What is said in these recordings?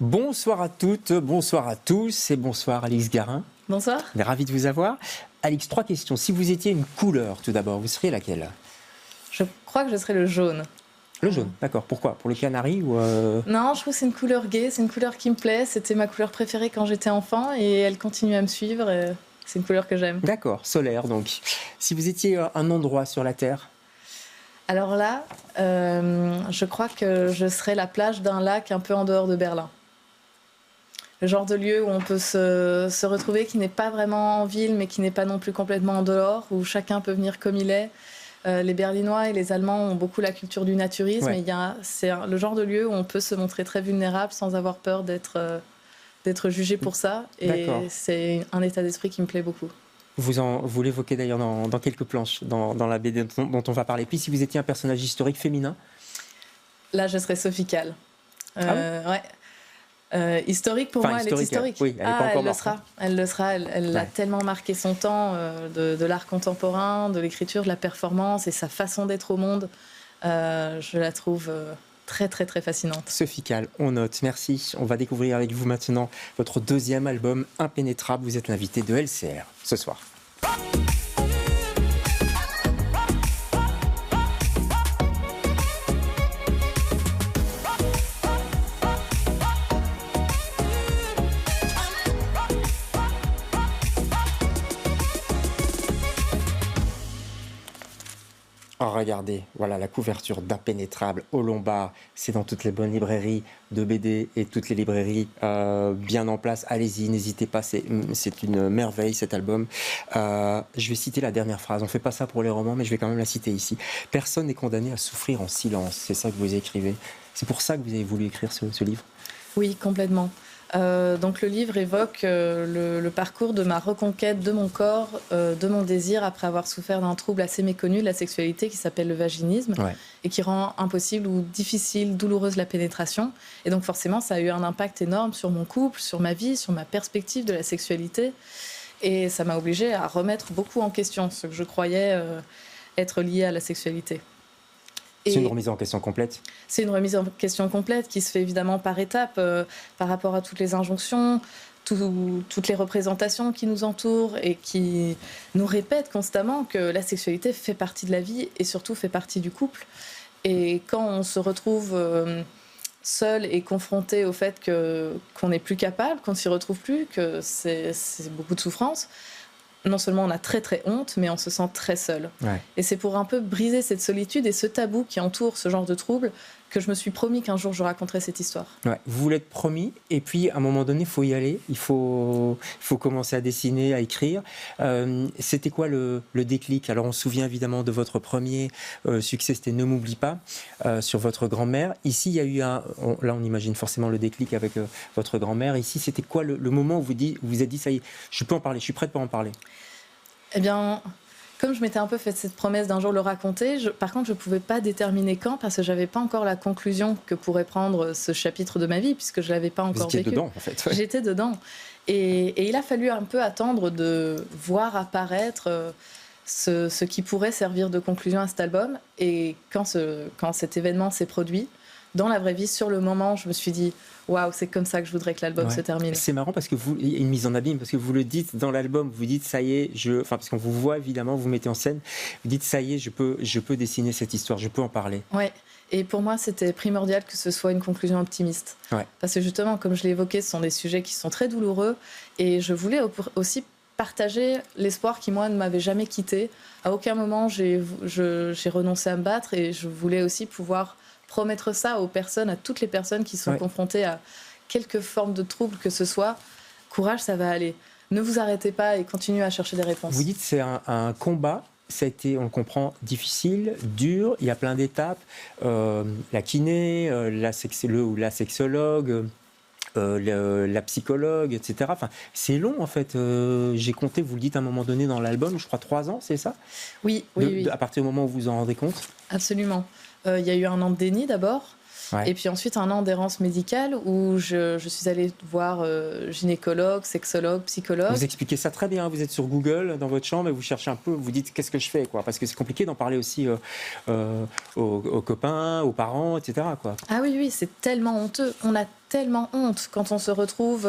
Bonsoir à toutes, bonsoir à tous et bonsoir Alix Garin. Bonsoir. Ravi de vous avoir. Alix, 3 questions. Si vous étiez une couleur, tout d'abord, vous seriez laquelle? Je crois que je serais le jaune. Le jaune, d'accord. Pourquoi? Pour le canari ou Non, je trouve que c'est une couleur gaie, c'est une couleur qui me plaît. C'était ma couleur préférée quand j'étais enfant et elle continue à me suivre. C'est une couleur que j'aime. D'accord, solaire donc. Si vous étiez un endroit sur la Terre? Alors là, je crois que je serais la plage d'un lac un peu en dehors de Berlin. Le genre de lieu où on peut se retrouver, qui n'est pas vraiment en ville, mais qui n'est pas non plus complètement en dehors, où chacun peut venir comme il est. Les Berlinois et les Allemands ont beaucoup la culture du naturisme. Ouais. Et c'est le genre de lieu où on peut se montrer très vulnérable sans avoir peur d'être jugé pour ça. Et D'accord. c'est un état d'esprit qui me plaît beaucoup. Vous l'évoquez d'ailleurs dans quelques planches, dans la BD dont on va parler. Puis si vous étiez un personnage historique féminin? Là, je serais Sophie Calle. Ouais. Historique, pour moi, elle est historique. Oui, elle n'est pas encore morte. Elle le sera. Elle a tellement marqué son temps de l'art contemporain, de l'écriture, de la performance et sa façon d'être au monde. Je la trouve très, très, très fascinante. Sophie Calle, on note. Merci. On va découvrir avec vous maintenant votre 2e album, Impénétrable. Vous êtes l'invité de LCR ce soir. Oh, regardez, voilà la couverture d'Impénétrable au Lombard. C'est dans toutes les bonnes librairies de BD et toutes les librairies bien en place. Allez-y, n'hésitez pas, c'est une merveille cet album. Je vais citer la dernière phrase. On ne fait pas ça pour les romans, mais je vais quand même la citer ici. Personne n'est condamné à souffrir en silence. C'est ça que vous écrivez. C'est pour ça que vous avez voulu écrire ce livre? Oui, complètement. Donc le livre évoque le parcours de ma reconquête de mon corps, de mon désir après avoir souffert d'un trouble assez méconnu de la sexualité qui s'appelle le vaginisme, Ouais. et qui rend impossible ou difficile, douloureuse la pénétration. Et donc forcément, ça a eu un impact énorme sur mon couple, sur ma vie, sur ma perspective de la sexualité. Et ça m'a obligée à remettre beaucoup en question ce que je croyais être lié à la sexualité. C'est une remise en question complète? C'est une remise en question complète qui se fait évidemment par étapes, par rapport à toutes les injonctions, toutes les représentations qui nous entourent et qui nous répètent constamment que la sexualité fait partie de la vie et surtout fait partie du couple. Et quand on se retrouve seul et confronté au fait qu'on n'est plus capable, qu'on ne s'y retrouve plus, que c'est beaucoup de souffrance, non seulement on a très très honte, mais on se sent très seul. Ouais. Et c'est pour un peu briser cette solitude et ce tabou qui entoure ce genre de trouble que je me suis promis qu'un jour je raconterais cette histoire. Ouais, vous vous l'êtes promis, et puis à un moment donné, il faut y aller, il faut commencer à dessiner, à écrire. C'était quoi le déclic? Alors on se souvient évidemment de votre premier succès, c'était Ne m'oublie pas, sur votre grand-mère. Ici, il y a eu là on imagine forcément le déclic avec votre grand-mère. Ici, c'était quoi le moment où vous êtes dit, ça y est, je peux en parler, je suis prête pour en parler? Eh bien, comme je m'étais un peu fait cette promesse d'un jour le raconter, par contre, je ne pouvais pas déterminer quand, parce que je n'avais pas encore la conclusion que pourrait prendre ce chapitre de ma vie, puisque je ne l'avais pas encore vécu. Vous étiez dedans, en fait. Ouais. J'étais dedans. Et il a fallu un peu attendre de voir apparaître ce qui pourrait servir de conclusion à cet album. Et quand cet événement s'est produit, dans la vraie vie, sur le moment, je me suis dit waouh, c'est comme ça que je voudrais que l'album se termine. C'est marrant parce que il y a une mise en abîme, parce que vous le dites dans l'album, vous dites ça y est, parce qu'on vous voit évidemment, vous mettez en scène, vous dites ça y est, je peux dessiner cette histoire, je peux en parler. Ouais. Et pour moi, c'était primordial que ce soit une conclusion optimiste. Ouais. Parce que justement, comme je l'ai évoqué, ce sont des sujets qui sont très douloureux, et je voulais aussi partager l'espoir qui, moi, ne m'avait jamais quitté. À aucun moment, j'ai renoncé à me battre, et je voulais aussi pouvoir promettre ça aux personnes, à toutes les personnes qui sont confrontées à quelque forme de trouble que ce soit. Courage, ça va aller. Ne vous arrêtez pas et continuez à chercher des réponses. Vous dites que c'est un combat, ça a été, on le comprend, difficile, dur, il y a plein d'étapes. La kiné, la sexologue, la psychologue, etc. Enfin, c'est long en fait. J'ai compté, vous le dites à un moment donné dans l'album, je crois 3 ans, c'est ça? Oui. À partir du moment où vous vous en rendez compte? Absolument. Il y a eu un an de déni d'abord. Ouais. Et puis ensuite, un an d'errance médicale où je suis allée voir gynécologue, sexologue, psychologue. Vous expliquez ça très bien. Vous êtes sur Google dans votre chambre et vous cherchez un peu, vous dites qu'est-ce que je fais, quoi. Parce que c'est compliqué d'en parler aussi aux copains, aux parents, etc., quoi. Ah oui, oui, c'est tellement honteux. On a tellement honte quand on se retrouve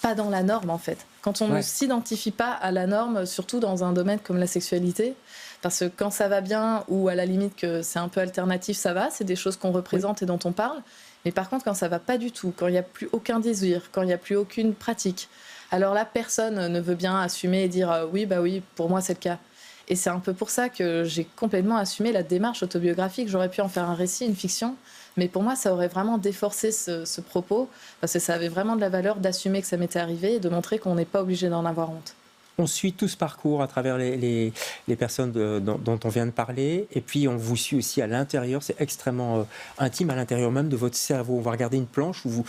pas dans la norme, en fait. Quand on ne s'identifie pas à la norme, surtout dans un domaine comme la sexualité. Parce que quand ça va bien, ou à la limite que c'est un peu alternatif, ça va, c'est des choses qu'on représente et dont on parle. Mais par contre, quand ça va pas du tout, quand il n'y a plus aucun désir, quand il n'y a plus aucune pratique, alors là, personne ne veut bien assumer et dire oui, bah oui, pour moi c'est le cas. Et c'est un peu pour ça que j'ai complètement assumé la démarche autobiographique. J'aurais pu en faire un récit, une fiction, mais pour moi, ça aurait vraiment déforcé ce propos, parce que ça avait vraiment de la valeur d'assumer que ça m'était arrivé et de montrer qu'on n'est pas obligé d'en avoir honte. On suit tout ce parcours à travers les personnes dont on vient de parler, et puis on vous suit aussi à l'intérieur, c'est extrêmement intime, à l'intérieur même de votre cerveau. On va regarder une planche où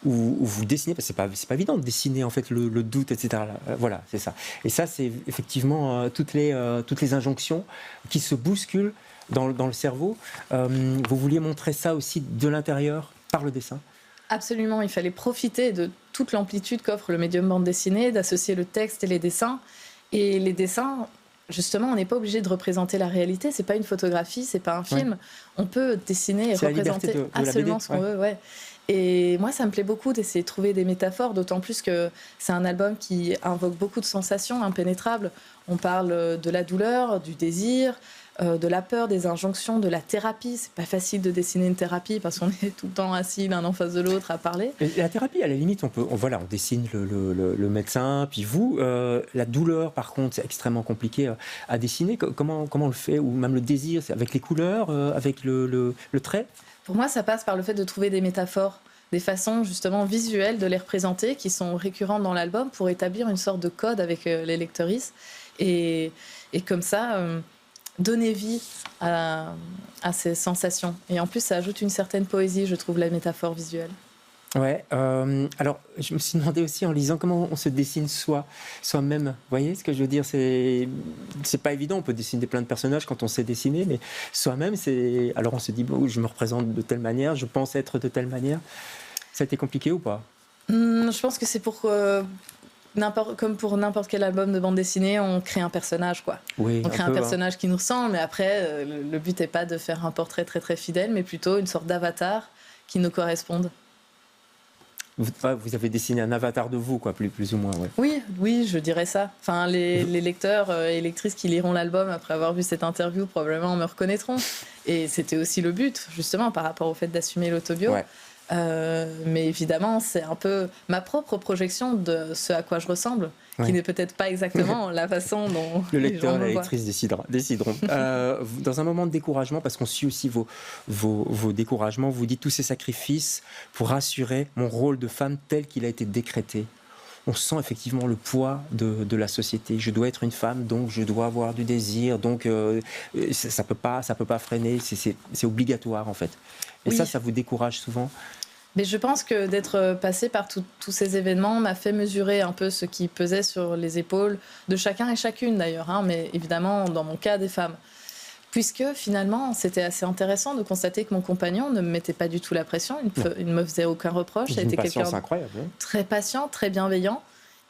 vous dessinez, parce que c'est pas évident de dessiner en fait le doute, etc. Voilà, c'est ça. Et ça, c'est effectivement toutes les injonctions qui se bousculent dans le cerveau. Vous vouliez montrer ça aussi de l'intérieur par le dessin? Absolument, il fallait profiter de toute l'amplitude qu'offre le médium bande dessinée, d'associer le texte et les dessins. Et les dessins, justement, on n'est pas obligé de représenter la réalité, c'est pas une photographie, c'est pas un film. On peut dessiner et représenter absolument ce qu'on veut. Ouais. Et moi, ça me plaît beaucoup d'essayer de trouver des métaphores, d'autant plus que c'est un album qui invoque beaucoup de sensations impénétrables. On parle de la douleur, du désir, de la peur, des injonctions, de la thérapie. C'est pas facile de dessiner une thérapie parce qu'on est tout le temps assis l'un en face de l'autre à parler. Et la thérapie, à la limite, on dessine le médecin, puis vous. La douleur, par contre, c'est extrêmement compliqué à dessiner. Comment on le fait? Ou même le désir, c'est avec les couleurs, avec le trait? Pour moi, ça passe par le fait de trouver des métaphores, des façons justement visuelles de les représenter qui sont récurrentes dans l'album pour établir une sorte de code avec les lectrices. Et comme ça... donner vie à ces sensations. Et en plus, ça ajoute une certaine poésie, je trouve, la métaphore visuelle. Ouais. Alors, je me suis demandé aussi en lisant comment on se dessine soi-même. Vous voyez ce que je veux dire? C'est pas évident. On peut dessiner plein de personnages quand on sait dessiner, mais soi-même, c'est. Alors, on se dit bon, je me représente de telle manière, je pense être de telle manière. Ça a été compliqué ou pas? Je pense que c'est pour comme pour n'importe quel album de bande dessinée, on crée un personnage, quoi. Oui, on crée un personnage qui nous ressemble, mais après, le but n'est pas de faire un portrait très très fidèle, mais plutôt une sorte d'avatar qui nous corresponde. Vous avez dessiné un avatar de vous, quoi, plus ou moins. Ouais. Oui, je dirais ça. Enfin, les lecteurs et lectrices qui liront l'album après avoir vu cette interview probablement me reconnaîtront. Et c'était aussi le but, justement, par rapport au fait d'assumer l'autobio. Ouais. Mais évidemment, c'est un peu ma propre projection de ce à quoi je ressemble, qui n'est peut-être pas exactement la façon dont le lecteur et la lectrice décideront. Dans un moment de découragement, parce qu'on suit aussi vos découragements, vous dites tous ces sacrifices pour assurer mon rôle de femme tel qu'il a été décrété. On sent effectivement le poids de la société. Je dois être une femme, donc je dois avoir du désir, donc ça peut pas freiner, c'est obligatoire en fait. Et ça vous décourage souvent? Mais je pense que d'être passée par tous ces événements m'a fait mesurer un peu ce qui pesait sur les épaules de chacun et chacune d'ailleurs, hein, mais évidemment dans mon cas des femmes. Puisque finalement c'était assez intéressant de constater que mon compagnon ne me mettait pas du tout la pression, il ne me faisait aucun reproche, il était quelqu'un incroyable, hein. Très patient, très bienveillant,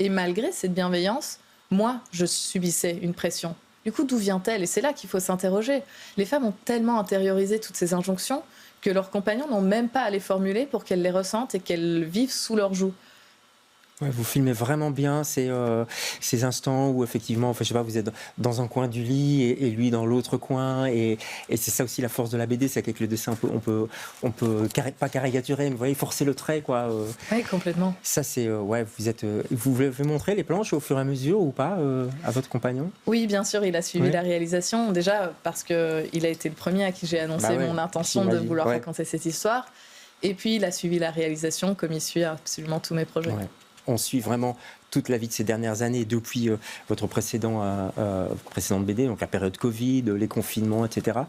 et malgré cette bienveillance, moi je subissais une pression. Du coup, d'où vient-elle? Et c'est là qu'il faut s'interroger. Les femmes ont tellement intériorisé toutes ces injonctions que leurs compagnons n'ont même pas à les formuler pour qu'elles les ressentent et qu'elles vivent sous leur joug. Ouais, vous filmez vraiment bien ces instants où effectivement, enfin, je sais pas, vous êtes dans un coin du lit et lui dans l'autre coin, et c'est ça aussi la force de la BD, c'est qu'avec le dessin on peut pas caricaturer, mais vous voyez, forcer le trait, quoi. Oui, complètement. Ça c'est vous voulez montrer les planches au fur et à mesure ou pas à votre compagnon? Oui, bien sûr, il a suivi la réalisation déjà parce que il a été le premier à qui j'ai annoncé mon intention de vouloir raconter cette histoire, et puis il a suivi la réalisation comme il suit absolument tous mes projets. Ouais. On suit vraiment toute la vie de ces dernières années, depuis votre précédente BD, donc la période Covid, les confinements, etc.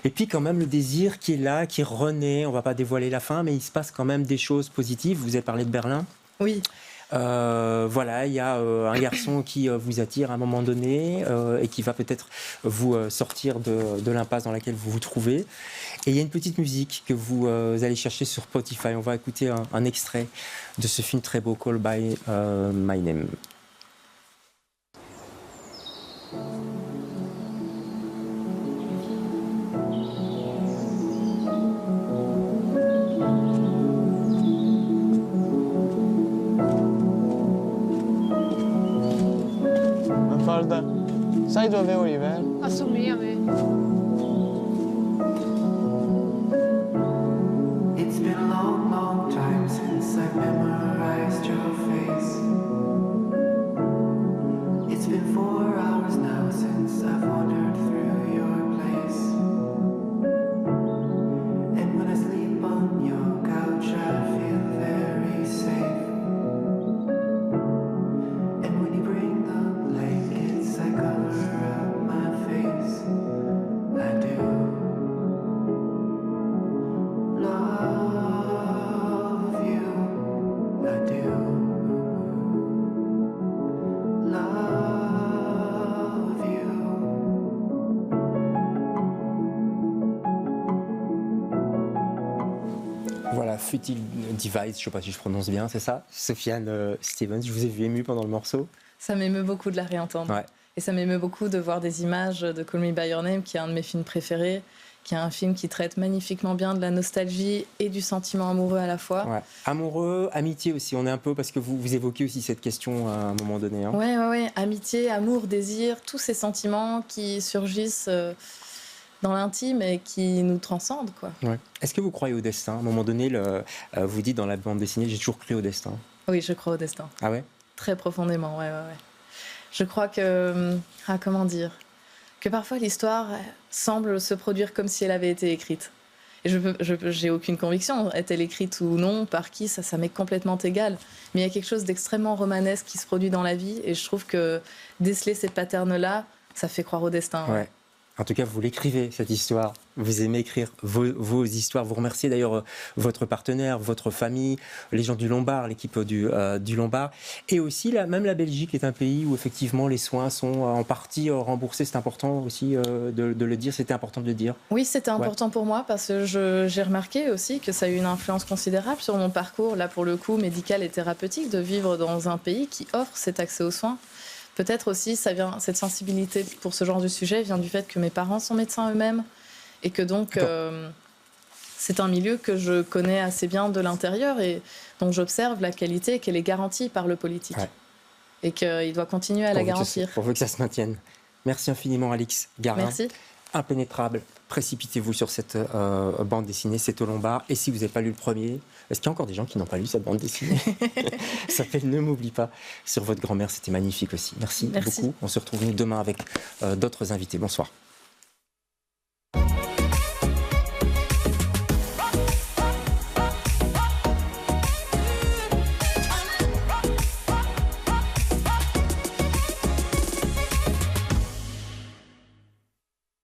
Et puis quand même le désir qui est là, qui renaît, on ne va pas dévoiler la fin, mais il se passe quand même des choses positives. Vous avez parlé de Berlin. Oui. Voilà, il y a un garçon qui vous attire à un moment donné et qui va peut-être vous sortir de l'impasse dans laquelle vous vous trouvez. Et il y a une petite musique que vous allez chercher sur Spotify. On va écouter un extrait de ce film très beau, Call by My Name. Guarda, sai dove è Oliver? Assomiglia a me. It's been a long, long time since I've memorized your face. It's been 4 hours now since I've wandered through your place. And when I sleep on your couch, I feel very safe. And when you bring the blankets, I cover up my face. I do love you. I do love you. Voilà, Futile Device, je ne sais pas si je prononce bien, c'est ça? Sofiane Stevens, je vous ai vu ému pendant le morceau. Ça m'émeut beaucoup de la réentendre. Ouais. Et ça m'émeut beaucoup de voir des images de Call Me By Your Name, qui est un de mes films préférés, qui est un film qui traite magnifiquement bien de la nostalgie et du sentiment amoureux à la fois. Ouais. Amoureux, amitié aussi, on est un peu, parce que vous évoquez aussi cette question à un moment donné. Hein. Ouais. Amitié, amour, désir, tous ces sentiments qui surgissent dans l'intime et qui nous transcendent, quoi. Ouais. Est-ce que vous croyez au destin? À un moment donné, vous dites dans la bande dessinée, j'ai toujours cru au destin. Oui, je crois au destin. Ah ouais? Très profondément, ouais. Je crois que... comment dire? Que parfois l'histoire semble se produire comme si elle avait été écrite. Et j'ai aucune conviction, est-elle écrite ou non, par qui, ça m'est complètement égal. Mais il y a quelque chose d'extrêmement romanesque qui se produit dans la vie, et je trouve que déceler ces patterns-là, ça fait croire au destin. Ouais. En tout cas, vous l'écrivez, cette histoire. Vous aimez écrire vos histoires. Vous remerciez d'ailleurs votre partenaire, votre famille, les gens du Lombard, l'équipe du Lombard. Et aussi, même la Belgique est un pays où effectivement les soins sont en partie remboursés. C'est important aussi de le dire. C'était important de le dire. Oui, c'était important pour moi parce que j'ai remarqué aussi que ça a eu une influence considérable sur mon parcours, là pour le coup, médical et thérapeutique, de vivre dans un pays qui offre cet accès aux soins. Peut-être aussi, cette sensibilité pour ce genre de sujet vient du fait que mes parents sont médecins eux-mêmes et que donc c'est un milieu que je connais assez bien de l'intérieur et dont j'observe la qualité qu'elle est garantie par le politique. Ouais. Et qu'il doit continuer à la garantir. Pour que ça se maintienne. Merci infiniment, Alix Garin. Merci. Impénétrable. Précipitez-vous sur cette bande dessinée, c'est au Lombard. Et si vous n'avez pas lu le premier, est-ce qu'il y a encore des gens qui n'ont pas lu cette bande dessinée? Ça s'appelle Ne m'oublie pas. Sur votre grand-mère, c'était magnifique aussi. Merci beaucoup. On se retrouve demain avec d'autres invités. Bonsoir.